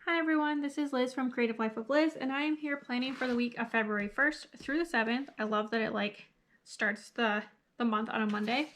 Hi everyone, this is Liz from Creative Life of Liz, and I am here planning for the week of February 1st through the 7th. I love that it starts the month on a Monday.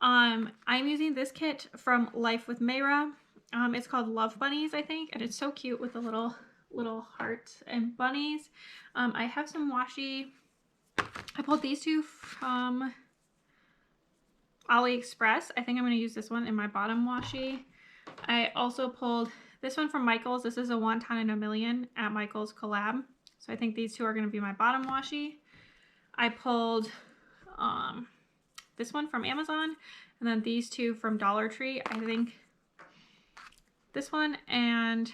I'm using this kit from Life with Mayra. It's called Love Bunnies, I think, and it's so cute with the little hearts and bunnies. I have some washi. I pulled these two from AliExpress. I think I'm going to use this one in my bottom washi. I also pulled this one from Michaels. This is a Wonton in a Million at Michaels collab. So I think these two are going to be my bottom washi. I pulled this one from Amazon, and then these two from Dollar Tree. I think this one and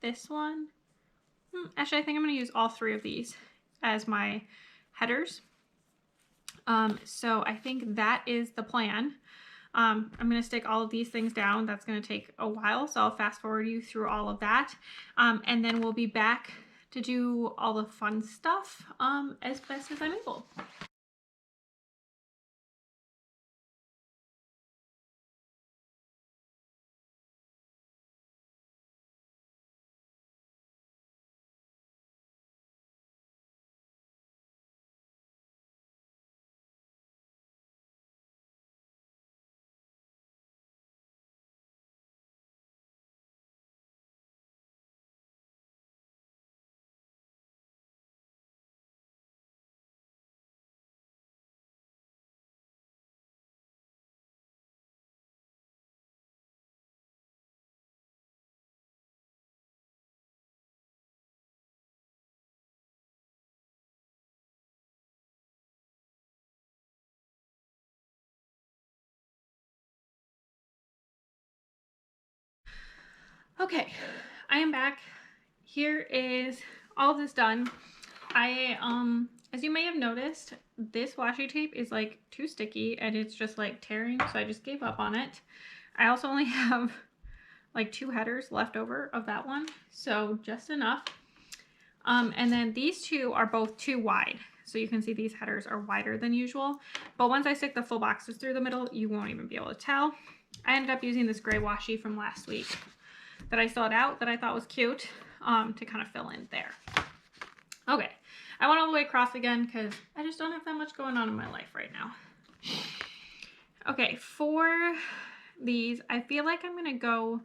this one. Actually, I think I'm going to use all three of these as my headers. So I think that is the plan. I'm going to stick all of these things down. That's going to take a while, so I'll fast forward you through all of that. And then we'll be back to do all the fun stuff as best as I'm able. Okay, I am back. Here is all of this done. As you may have noticed, this washi tape is like too sticky and it's just like tearing, so I just gave up on it. I also only have like 2 headers left over of that one, so just enough. And then these two are both too wide, so you can see these headers are wider than usual, but once I stick the full boxes through the middle, you won't even be able to tell. I ended up using this gray washi from last week that I sawed out that I thought was cute to kind of fill in there. Okay, I went all the way across again because I just don't have that much going on in my life right now. Okay, for these, I feel like I'm gonna go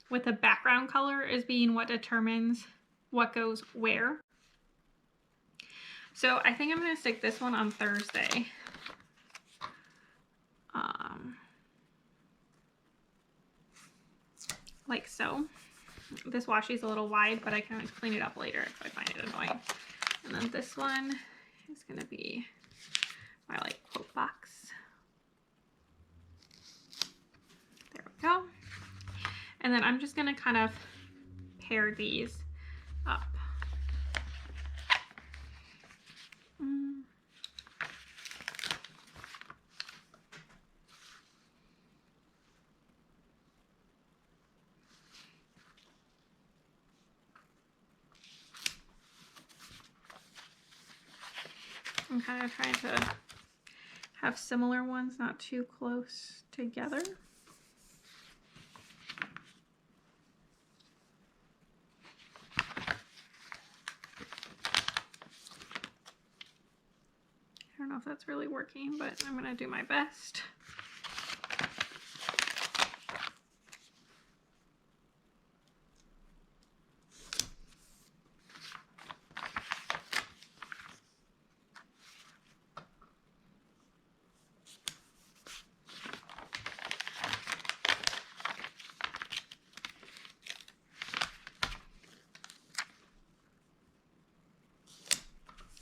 with the background color as being what determines what goes where. So I think I'm gonna stick this one on Thursday. Like so. This washi is a little wide, but I can clean it up later if I find it annoying. And then this one is gonna be my quote box. There we go. And then I'm just gonna kind of pair these up. I'm kind of trying to have similar ones, not too close together. I don't know if that's really working, but I'm gonna do my best.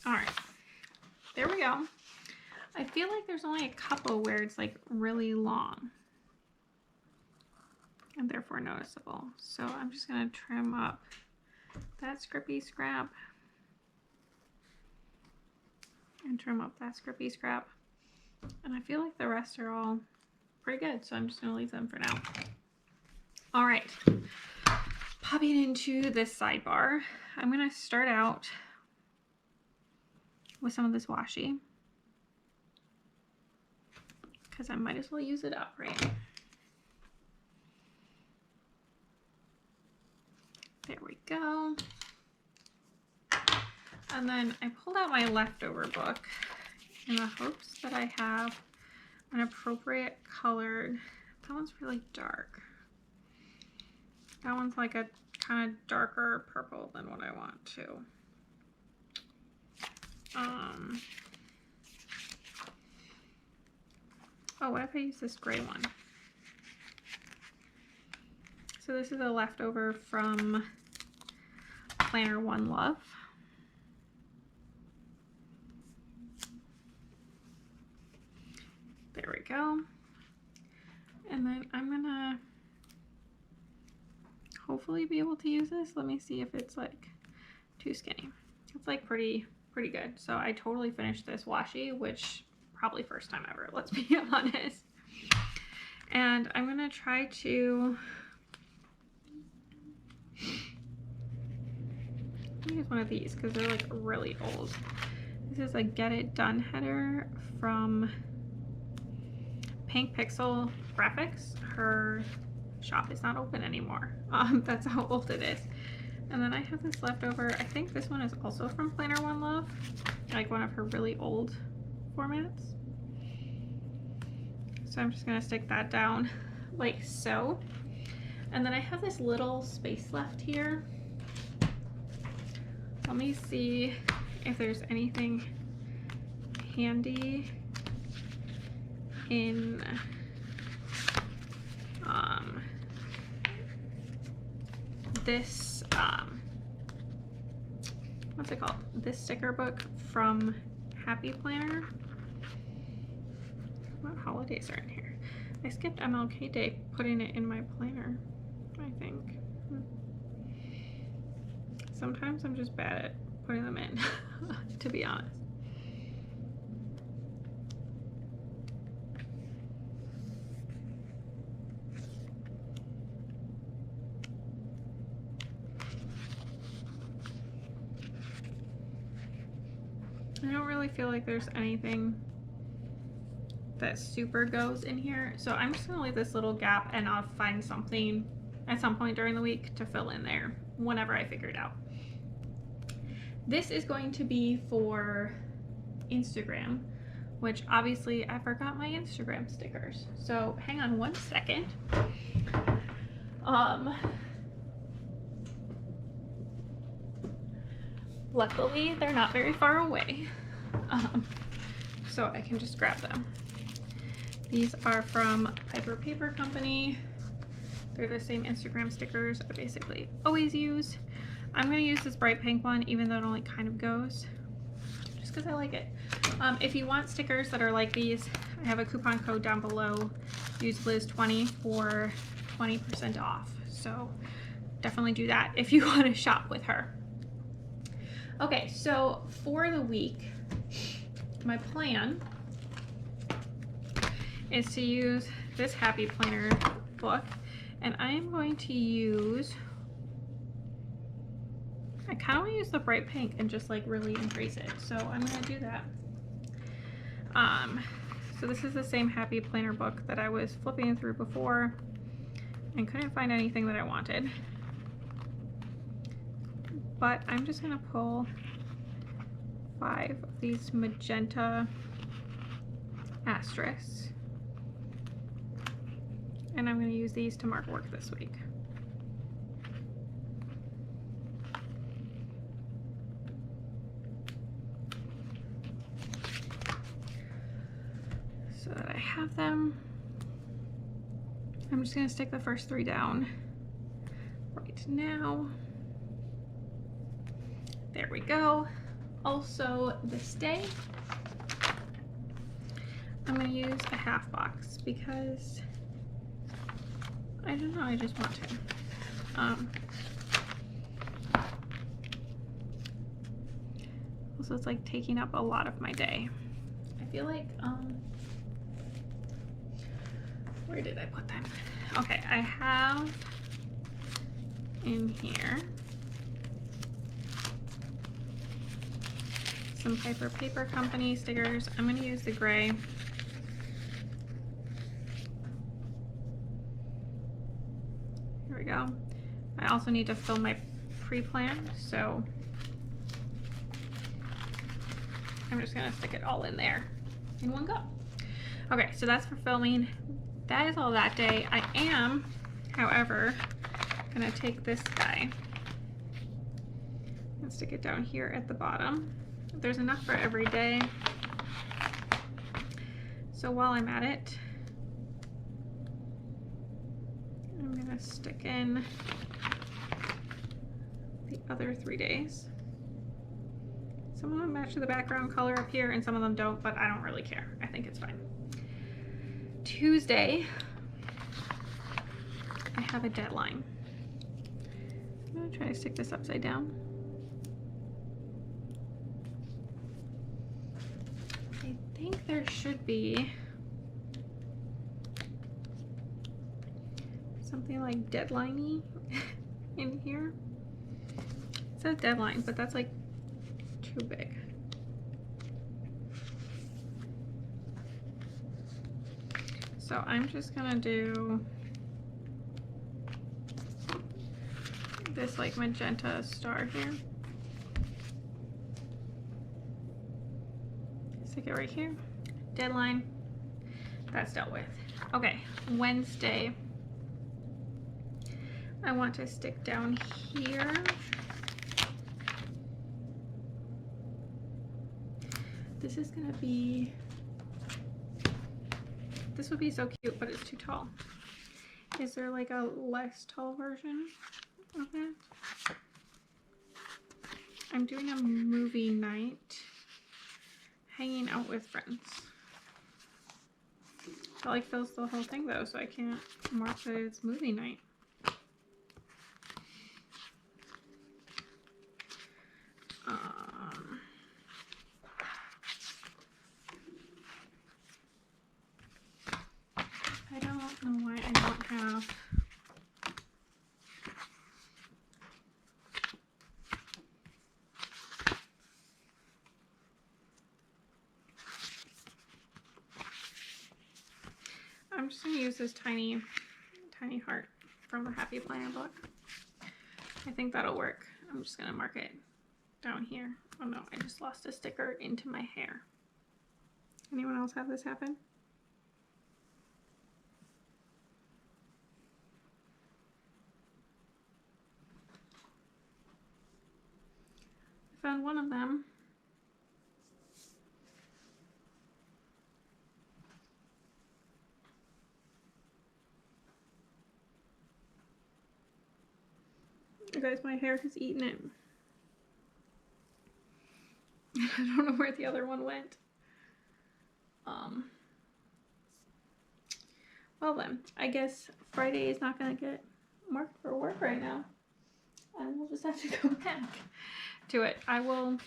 All right, there we go. I feel like there's only a couple where it's like really long and therefore noticeable. So I'm just gonna trim up that scrippy scrap and trim up that scrippy scrap. And I feel like the rest are all pretty good, so I'm just gonna leave them for now. All right, popping into this sidebar, I'm gonna start out with some of this washi because I might as well use it up, right? And then I pulled out my leftover book in the hopes that I have an appropriate colored. That one's really dark. That one's like a kind of darker purple than what I want to. Oh, what if I use this gray one? So this is a leftover from Planner One Love. There we go. And then I'm gonna hopefully be able to use this. Let me see if it's like too skinny. It's like pretty good. So I totally finished this washi, which probably first time ever, let's be honest. And I'm gonna try to use one of these because they're like really old. This is a Get It Done header from Pink Pixel Graphics. Her shop is not open anymore. That's how old it is. And then I have this leftover. I think this one is also from Planner One Love, like one of her really old formats. So I'm just gonna stick that down like so. And then I have this little space left here. Let me see if there's anything handy in this what's it called? This sticker book from Happy Planner. What holidays are in here? I skipped MLK Day putting it in my planner, I think. Sometimes I'm just bad at putting them in, to be honest. I don't really feel like there's anything that super goes in here, so I'm just gonna leave this little gap and I'll find something at some point during the week to fill in there whenever I figure it out. This is going to be for Instagram, which obviously I forgot my Instagram stickers, so hang on one second. Luckily they're not very far away, so I can just grab them. These are from Piper Paper Company. They're the same Instagram stickers I basically always use. I'm going to use this bright pink one, even though it only kind of goes, just because I like it. If you want stickers that are like these, I have a coupon code down below. Use Liz20 for 20% off. So definitely do that if you want to shop with her. Okay, so for the week, my plan is to use this Happy Planner book, and I am going to use, I kind of want to use the bright pink and just like really increase it, so I'm going to do that. So this is the same Happy Planner book that I was flipping through before and couldn't find anything that I wanted, but I'm just going to pull 5 of these magenta asterisks, and I'm going to use these to mark work this week. So that I have them, I'm just going to stick the first 3 down right now. There we go. Also, this day, I'm going to use a half box because I don't know, I just want to. Also, it's like taking up a lot of my day. I feel like, where did I put them? Okay, I have in here some Piper Paper Company stickers. I'm going to use the gray. Here we go. I also need to fill my pre-plan, so I'm just gonna stick it all in there in one go. Okay, so that's for filming. That is all that day. I am, however, gonna take this guy and stick it down here at the bottom. There's enough for every day. So while I'm at it, I'm gonna stick in the other 3 days. Some of them match the background color up here and some of them don't, but I don't really care. I think it's fine. Tuesday, I have a deadline. I'm gonna try to stick this upside down. I think there should be something like deadline-y in here. It says deadline, but that's like too big. So I'm just gonna do this like magenta star here. Stick it right here. Deadline. That's dealt with. Okay, Wednesday. I want to stick down here. This is gonna be, this would be so cute, but it's too tall. Is there like a less tall version of that? I'm doing a movie night, hanging out with friends. That like fills the whole thing though, so I can't mark that it's movie night. I don't know why I don't have I'm just going to use this tiny heart from the Happy Planner book. I think that'll work. I'm just going to mark it down here. Oh no, I just lost a sticker into my hair. Anyone else have this happen? I found one of them. You guys, my hair has eaten it. I don't know where the other one went. Well then, I guess Friday is not gonna get marked for work right now. And we'll just have to go back to it. I will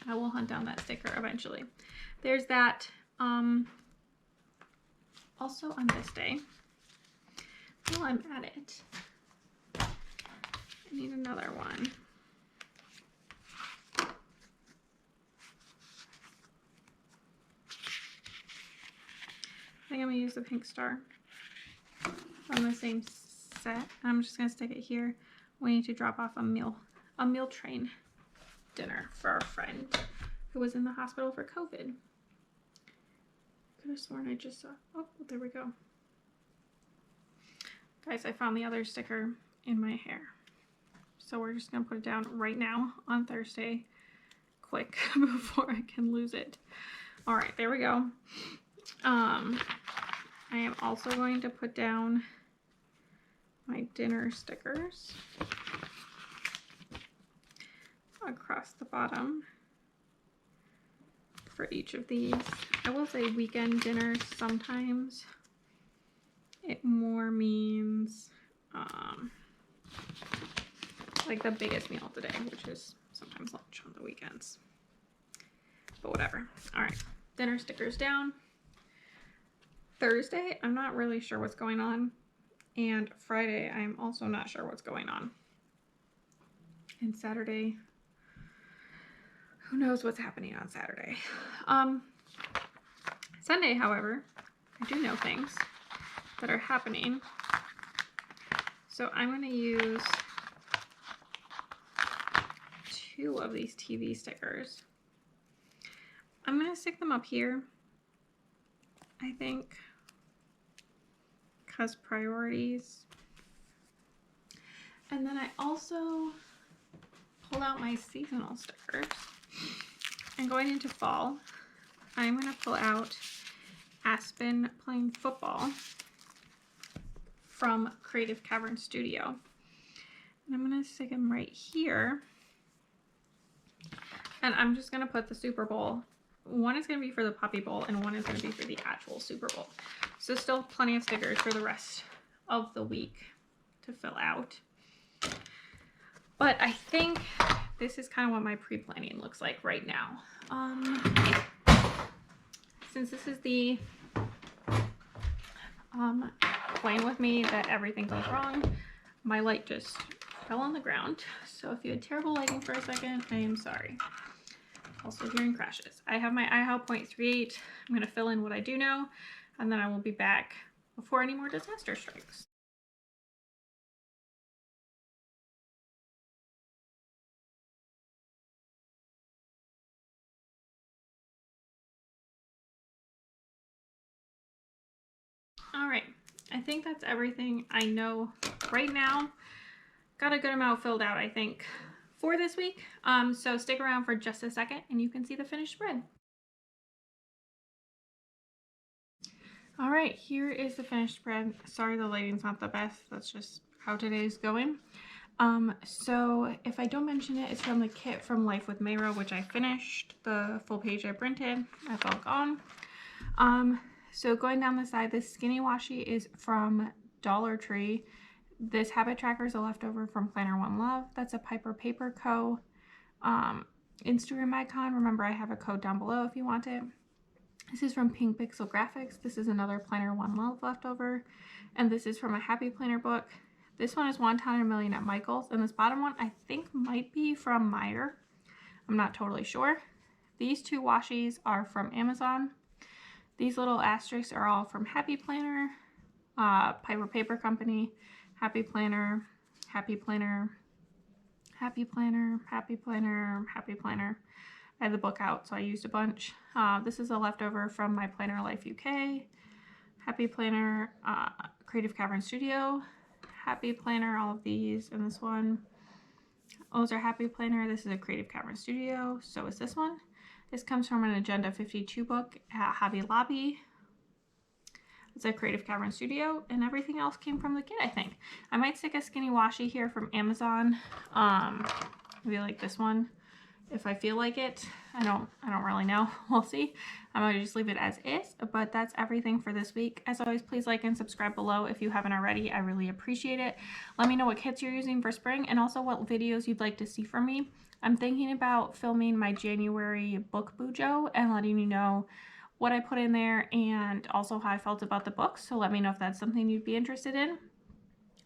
hunt down that sticker eventually. There's that. Also on this day, while I'm at it, I need another one. I think I'm gonna use the pink star from the same set. I'm just gonna stick it here. We need to drop off a meal train dinner for our friend who was in the hospital for COVID. Could have sworn I just saw, oh, there we go. Guys, I found the other sticker in my hair. So we're just gonna put it down right now on Thursday, quick, before I can lose it. All right, there we go. I am also going to put down my dinner stickers across the bottom for each of these. I will say weekend dinners sometimes. It more means like the biggest meal of the day, which is sometimes lunch on the weekends. But whatever. All right, dinner stickers down. Thursday, I'm not really sure what's going on. And Friday, I'm also not sure what's going on. And Saturday, who knows what's happening on Saturday. Sunday, however, I do know things that are happening. So I'm going to use 2 of these TV stickers. I'm going to stick them up here, I think, because priorities. And then I also pulled out my seasonal stickers. And going into fall, I'm going to pull out Aspen playing football from Creative Cavern Studio. And I'm going to stick them right here. And I'm just going to put the Super Bowl. One is going to be for the Puppy Bowl and one is going to be for the actual Super Bowl. So still plenty of stickers for the rest of the week to fill out. But I think this is kind of what my pre-planning looks like right now. Since this is the playing with me that everything goes wrong, my light just fell on the ground. So if you had terrible lighting for a second, I am sorry. Also hearing crashes. I have my IHO 0.38. I'm going to fill in what I do know, and then I will be back before any more disaster strikes. All right, I think that's everything I know right now. Got a good amount filled out, I think, for this week. So stick around for just a second and you can see the finished spread. All right, here is the finished spread. Sorry the lighting's not the best. That's just how today's going. So if I don't mention it, it's from the kit from Life with Mayra, which I finished. The full page I printed, that's all gone. So going down the side, this skinny washi is from Dollar Tree. This habit tracker is a leftover from Planner One Love. That's a Piper Paper Co. Instagram icon. Remember, I have a code down below if you want it. This is from Pink Pixel Graphics. This is another Planner One Love leftover. And this is from a Happy Planner book. This one is Wonton and Million at Michael's. And this bottom one I think might be from Mayra. I'm not totally sure. These two washies are from Amazon. These little asterisks are all from Happy Planner, Piper Paper Company, Happy Planner, Happy Planner, Happy Planner, Happy Planner, Happy Planner. I had the book out, so I used a bunch. This is a leftover from My Planner Life UK, Happy Planner, Creative Cavern Studio, Happy Planner, all of these, and this one. Those are Happy Planner. This is a Creative Cavern Studio, so is this one. This comes from an Agenda 52 book at Hobby Lobby. It's a Creative Cavern Studio, and everything else came from the kit, I think. I might stick a skinny washi here from Amazon. Maybe like this one, if I feel like it. I don't really know. We'll see. I might just leave it as is, but that's everything for this week. As always, please like and subscribe below if you haven't already. I really appreciate it. Let me know what kits you're using for spring and also what videos you'd like to see from me. I'm thinking about filming my January book bujo and letting you know what I put in there and also how I felt about the books. So let me know if that's something you'd be interested in.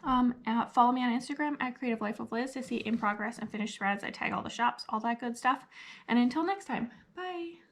Follow me on Instagram at Creative Life of Liz to see in progress and finished spreads. I tag all the shops, all that good stuff. And until next time, bye.